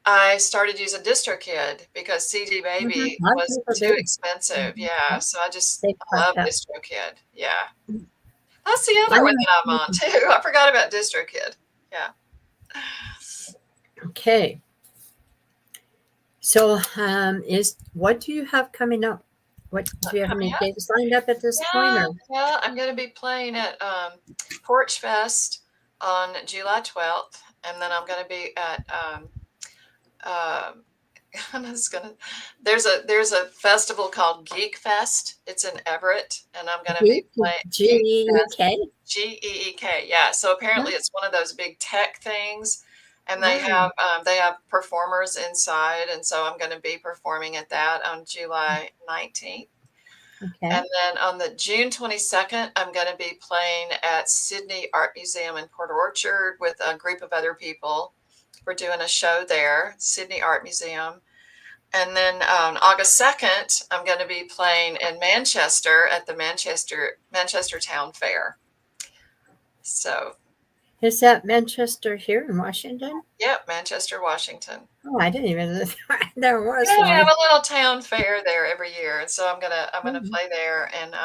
I started using DistroKid because CD Baby A lot of was people too do. expensive. Yeah, so I They cut love that. DistroKid. Yeah, that's the other one that I'm on too. I forgot about DistroKid. Yeah. Okay. So, what do you have coming up? What do you have any gigs lined up at this point? Or? Yeah, I'm going to be playing at Porch Fest on July 12th, and then I'm going to be at I'm just gonna. There's a festival called Geek Fest. It's in Everett, and I'm gonna be playing GEEK. GEEK. Yeah. So apparently it's one of those big tech things, and they have performers inside, and so I'm going to be performing at that on July 19th. Okay. And then on the June 22nd, I'm going to be playing at Sydney Art Museum in Port Orchard with a group of other people. We're doing a show there, Sydney Art Museum. And then on August 2nd, I'm going to be playing in Manchester at the Manchester Town Fair. So. Is that Manchester here in Washington? Yep, Manchester, Washington. Oh, I didn't even there was one. one. We have a little town fair there every year, and so I'm gonna play there, and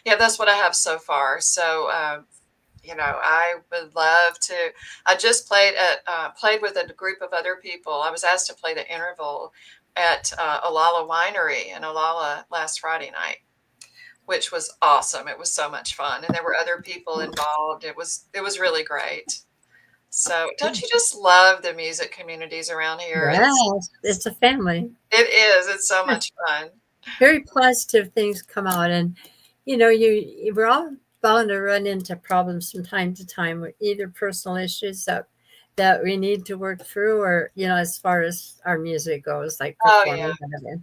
that's what I have so far. So I would love to. I just played with a group of other people. I was asked to play the interval at Olalla Winery in Olalla last Friday night, which was awesome. It was so much fun, and there were other people involved. It was really great. So don't you just love the music communities around here? Yes, it's a family. It is. It's so much fun. Very positive things come out, and we're all bound to run into problems from time to time with either personal issues that we need to work through, or as far as our music goes, like performing, whatever.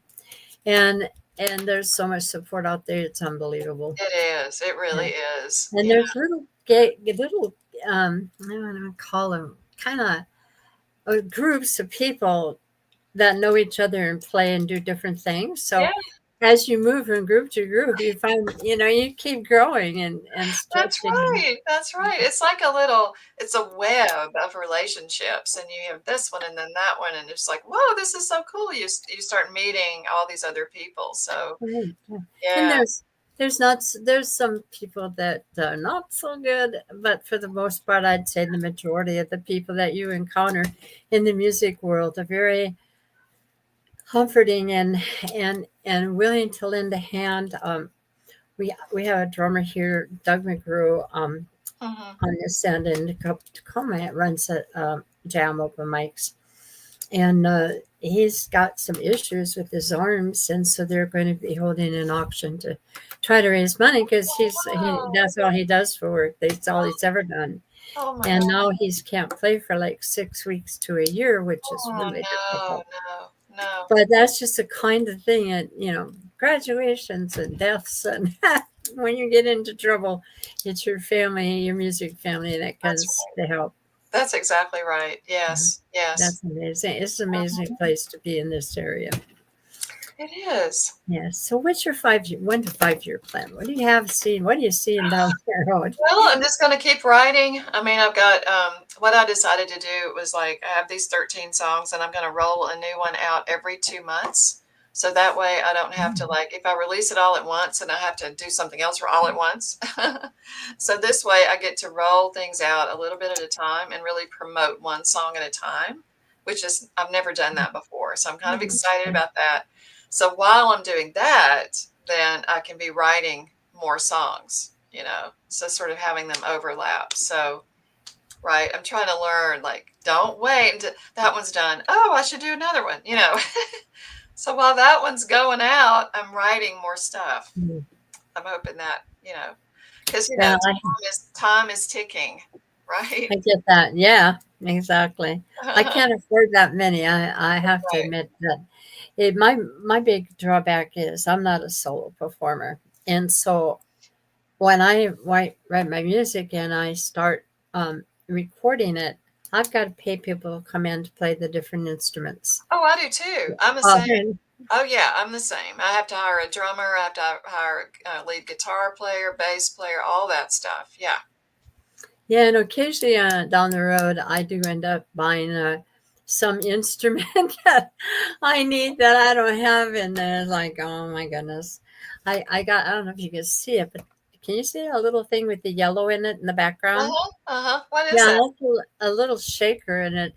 And there's so much support out there; it's unbelievable. It is. It really is. And there's little I don't know, call them kind of groups of people that know each other and play and do different things. So as you move from group to group, you find, you keep growing and stretching. That's right. It's like it's a web of relationships, and you have this one and then that one, and it's like, whoa, this is so cool. You start meeting all these other people. So and there's some people that are not so good, but for the most part, I'd say the majority of the people that you encounter in the music world are very comforting and willing to lend a hand. We have a drummer here, Doug McGrew, on this end in Tacoma, runs a jam open mics, and he's got some issues with his arms, and so they're going to be holding an auction to try to raise money because that's all he does for work. That's all he's ever done. And now he can't play for like 6 weeks to a year, which is really difficult. No. But that's just the kind of thing, and graduations and deaths, and when you get into trouble, it's your family, your music family that comes to help. That's exactly right. Yes. That's amazing. It's an amazing place to be in this area. It is. Yes. So what's your 1 to 5 year plan? What do you have seen? What are you seeing down the road? Well, I'm just going to keep writing. I mean, I've got, what I decided to do was I have these 13 songs, and I'm going to roll a new one out every 2 months. So that way I don't have to, like, if I release it all at once and I have to do something else for all at once. So this way I get to roll things out a little bit at a time and really promote one song at a time, which is, I've never done that before. So I'm kind of excited about that. So while I'm doing that, then I can be writing more songs, so sort of having them overlap. So, right, I'm trying to learn, like, don't wait until that one's done. Oh, I should do another one, So while that one's going out, I'm writing more stuff. I'm hoping that, because, Yeah, time is ticking, right? I get that. Yeah, exactly. I can't afford that many. I have to Right. admit that my big drawback is I'm not a solo performer. And so when I write my music and I start recording it, I've got to pay people to come in to play the different instruments. Oh, I do too. I'm the same. Oh, yeah, I'm the same. I have to hire a drummer. I have to hire a lead guitar player, bass player, all that stuff. Yeah. Yeah, and occasionally down the road, I do end up buying some instrument that I need that I don't have, and then it's like, oh my goodness, I don't know if you can see it, but can you see a little thing with the yellow in it in the background? What is Yeah, that? that's a little shaker in it,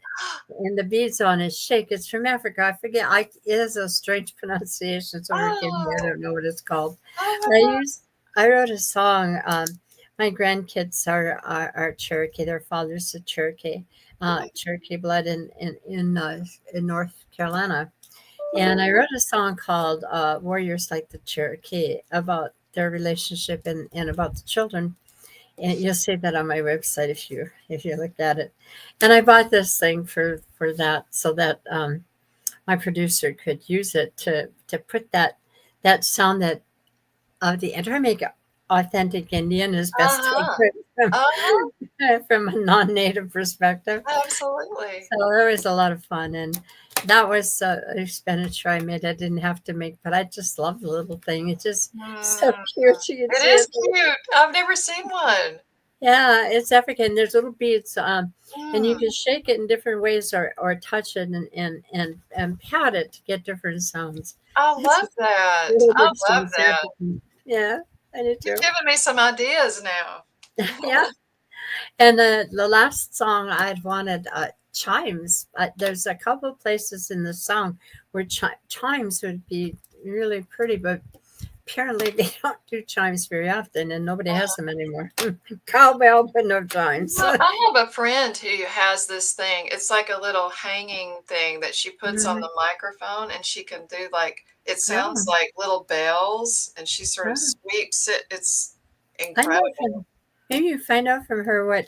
and the beads on it shake. It's from Africa. I forget. It has a strange pronunciation, so forgive me. I Oh, don't know what it's called. oh But my God. I wrote a song. My grandkids are Cherokee. Their father's a Cherokee, Cherokee blood in North Carolina. And I wrote a song called "Warriors Like the Cherokee" about their relationship and about the children. And you'll see that on my website if you look at it. And I bought this thing for that so that my producer could use it to put that sound that of the and try to make it authentic Indian as best I Uh-huh. could Uh-huh. from a non-native perspective. Absolutely. So it was a lot of fun, and that was an expenditure I made. I didn't have to make, but I just love the little thing. It's just so Mm. cute. You can It see is it. cute. I've never seen one. Yeah, it's African. There's little beads, and you Mm. can shake it in different ways or touch it and pat it to get different sounds. I It's love that. really I good stuff. love It's that. African. Yeah, I do You've too. given me some ideas now. Yeah. And the last song I'd wanted chimes. There's a couple of places in the song where chimes would be really pretty, but apparently they don't do chimes very often, and nobody has them anymore. Cowbell, but no chimes. Well, I have a friend who has this thing. It's like a little hanging thing that she puts on Mhm. the microphone, and she can do, like, it sounds Oh, like little bells, and she sort of oh. sweeps it. It's I know incredible. maybe you find out from her what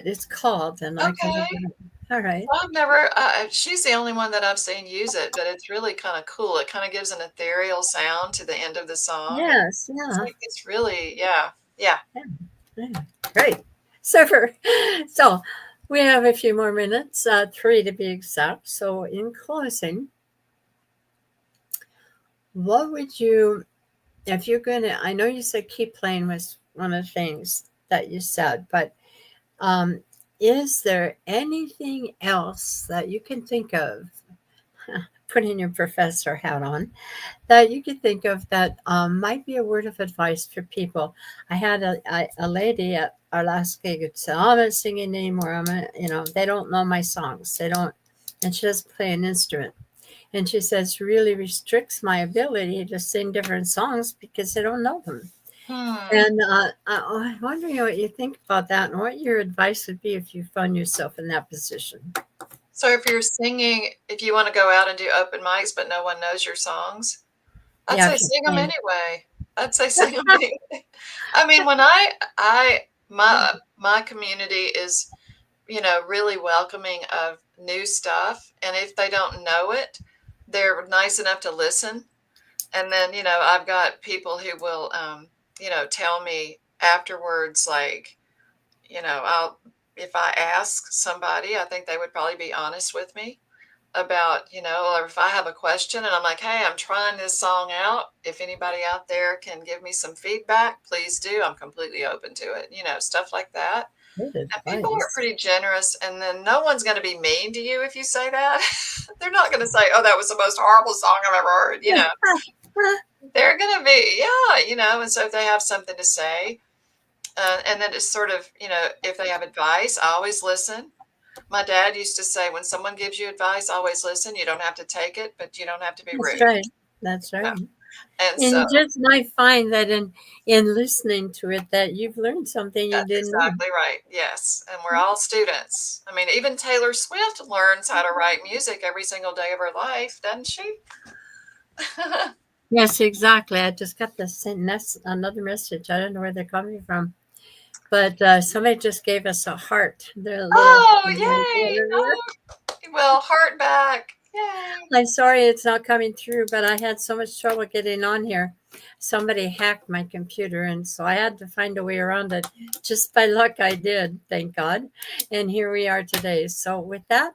it's called, and I can Okay. look it up. All right. I've never, she's the only one that I've seen use it, but it's really kind of cool. It kind of gives an ethereal sound to the end of the song. And Yes. it's Yeah. like, it's really, yeah, yeah. Yeah. Yeah. Great. Super. So we have a few more minutes, 3 to be exact. So in closing, what would you, if you're going to, I know you said keep playing was one of the things that you said, but um, is there anything else that you can think of, putting your professor hat on, that you could think of that might be a word of advice for people? I had a lady at our last gig who said, "Oh, I'm not singing anymore. They don't know my songs. They don't," and she doesn't play an instrument. And she says, really restricts my ability to sing different songs because I don't know them. Hmm. And I'm wondering what you think about that and what your advice would be if you found yourself in that position. So if you're singing, if you want to go out and do open mics, but no one knows your songs, I'd Yeah, say if you're sing them playing. anyway. I'd say sing them anyway. I mean, when my community is, really welcoming of new stuff. And if they don't know it, they're nice enough to listen. And then, I've got people who will, tell me afterwards, like, if I ask somebody, I think they would probably be honest with me about, or if I have a question and I'm like, hey, I'm trying this song out. If anybody out there can give me some feedback, please do. I'm completely open to it, stuff like that. Good And people are advice. pretty generous, and then no one's going to be mean to you if you say that. They're not going to say, "Oh, that was the most horrible song I've ever heard." They're going to be, yeah. And so if they have something to say, and then it's sort of, if they have advice, I always listen. My dad used to say, when someone gives you advice, always listen. You don't have to take it, but you don't have to be That's rude. right. That's right. And And so you just might find that in listening to it that you've learned something you that's didn't know. exactly right. Yes. And we're all students. I mean, even Taylor Swift learns how to write music every single day of her life, doesn't she? Yes, exactly. I just got another message. I don't know where they're coming from, but somebody just gave us a heart. They're a little. Oh, yay. Oh, well, heart back. Yay. I'm sorry it's not coming through, but I had so much trouble getting on here. Somebody hacked my computer, and so I had to find a way around it. Just by luck, I did, thank God. And here we are today. So with that,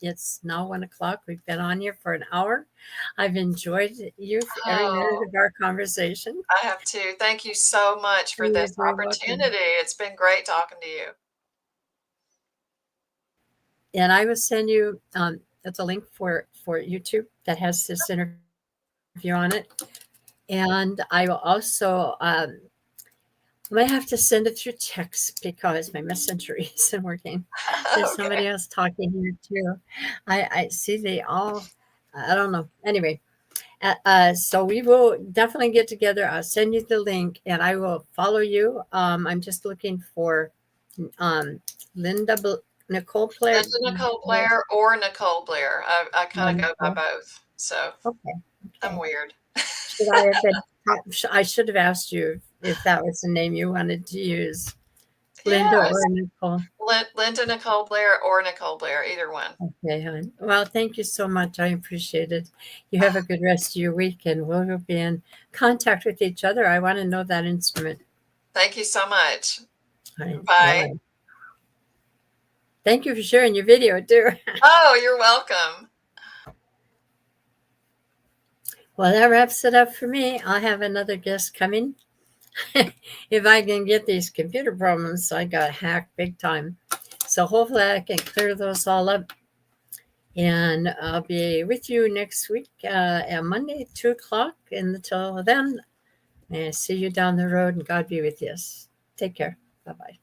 it's now 1:00. We've been on here for an hour. I've enjoyed you for every minute of our conversation. I have too. Thank you so much for You're this very welcome. opportunity. It's been great talking to you. And I will send you it's a link for YouTube that has this interview on it. And I will also I might have to send it through text because my messenger isn't working. There's somebody else talking here too. I see they all, I don't know. Anyway, so we will definitely get together. I'll send you the link and I will follow you. I'm just looking for Nicole Blair. Linda Nicole Blair or Nicole Blair. I kind of go by Nicole. both. So Okay. I'm weird. I should have asked you if that was the name you wanted to use. Linda Yes. or Nicole. Linda Nicole Blair or Nicole Blair, either one. Okay, hon. Well, thank you so much. I appreciate it. You have a good rest of your week, and we'll be in contact with each other. I want to know that instrument. Thank you so much. All right, Bye. bye-bye. Thank you for sharing your video, too. Oh, you're welcome. Well, that wraps it up for me. I'll have another guest coming. If I can get these computer problems, I got hacked big time. So hopefully I can clear those all up. And I'll be with you next week on Monday, 2:00. And until then, may I see you down the road and God be with you. Take care. Bye-bye.